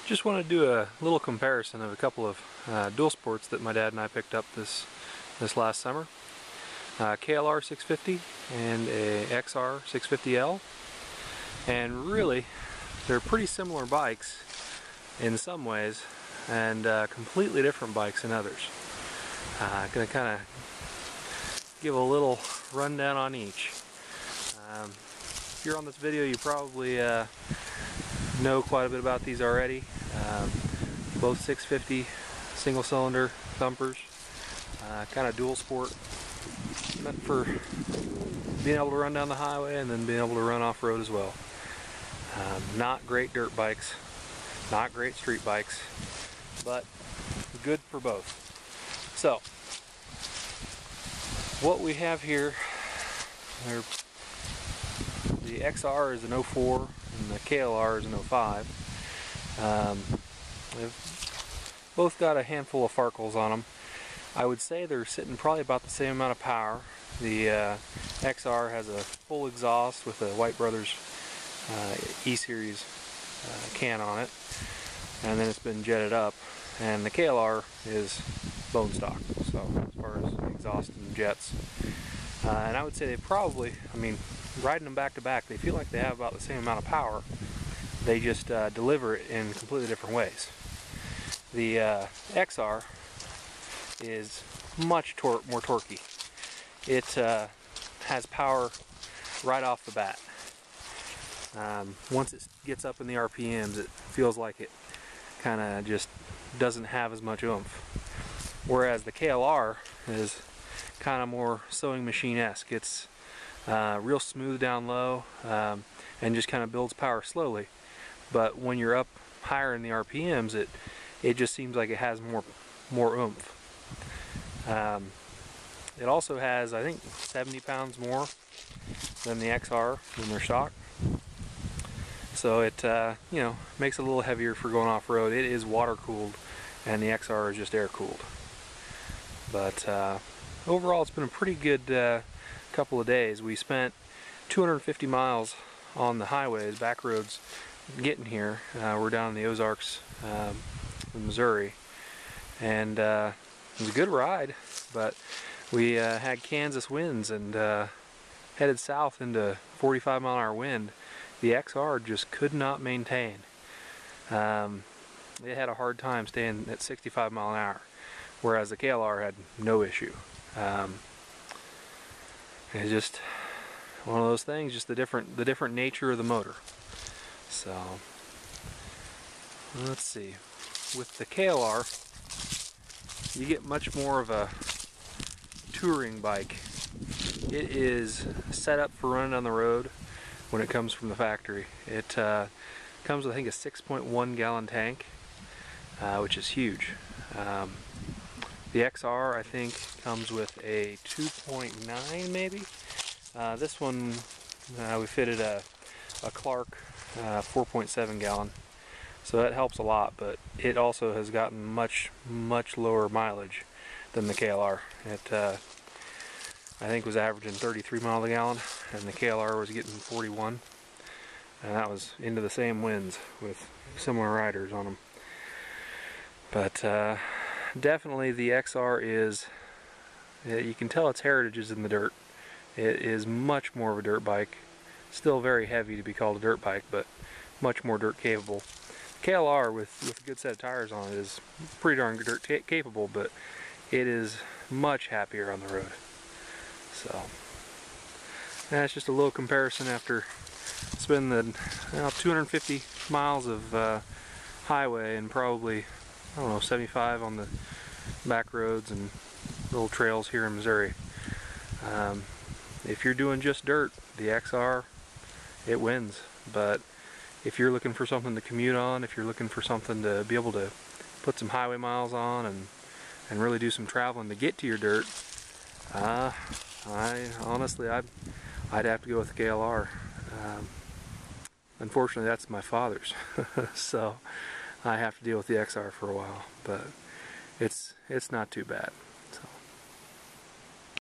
Just want to do a little comparison of a couple of dual sports that my dad and I picked up this last summer. KLR650 and a XR650L, and really they're pretty similar bikes in some ways and completely different bikes in others. Going to kind of give a little rundown on each. If you're on this video, you probably know quite a bit about these already. Both 650 single cylinder thumpers, kind of dual sport, meant for being able to run down the highway and then being able to run off-road as well. Not great dirt bikes, not great street bikes, but good for both. So what we have here, the XR is an 04 and the KLR is an 05. They've both got a handful of farkles on them. I would say they're sitting probably about the same amount of power. The XR has a full exhaust with a White Brothers E-Series can on it, and then it's been jetted up, and the KLR is bone stock, so as far as exhaust and jets. And I would say they probably, riding them back to back, they feel like they have about the same amount of power. They just deliver it in completely different ways. The XR is much more torquey. It has power right off the bat. Once it gets up in the RPMs, it feels like it kind of just doesn't have as much oomph. Whereas the KLR is kind of more sewing machine-esque. It's real smooth down low and just kind of builds power slowly. But when you're up higher in the RPMs, it just seems like it has more oomph. It also has, I think, 70 pounds more than the XR in their stock. So it makes it a little heavier for going off-road. It is water-cooled, and the XR is just air-cooled. But overall, it's been a pretty good couple of days. We spent 250 miles on the highways, back roads, getting here. We're down in the Ozarks, in Missouri, and it was a good ride, but we had Kansas winds and headed south into 45-mile-an-hour wind. The XR just could not maintain. It had a hard time staying at 65 mile an hour, whereas the KLR had no issue. It's just one of those things, just the different nature of the motor. So let's see. With the KLR, you get much more of a touring bike. It is set up for running on the road when it comes from the factory. It comes with, I think, a 6.1 gallon tank, which is huge. The XR, I think, comes with a 2.9 maybe. This one, we fitted a Clark 4.7 gallon. So that helps a lot, but it also has gotten much lower mileage than the KLR. It, I think, was averaging 33 miles a gallon, and the KLR was getting 41. And that was into the same winds with similar riders on them. But definitely the XR is, you can tell its heritage is in the dirt. It is much more of a dirt bike. Still very heavy to be called a dirt bike, but much more dirt capable. KLR with a good set of tires on it is pretty darn dirt capable, but it is much happier on the road. So that's just a little comparison after spending the 250 miles of highway and probably, I don't know, 75 on the back roads and little trails here in Missouri. If you're doing just dirt, the XR, it wins. But if you're looking for something to commute on, if you're looking for something to be able to put some highway miles on and really do some traveling to get to your dirt, honestly, I'd have to go with the KLR. Unfortunately, that's my father's, so I have to deal with the XR for a while, but it's not too bad.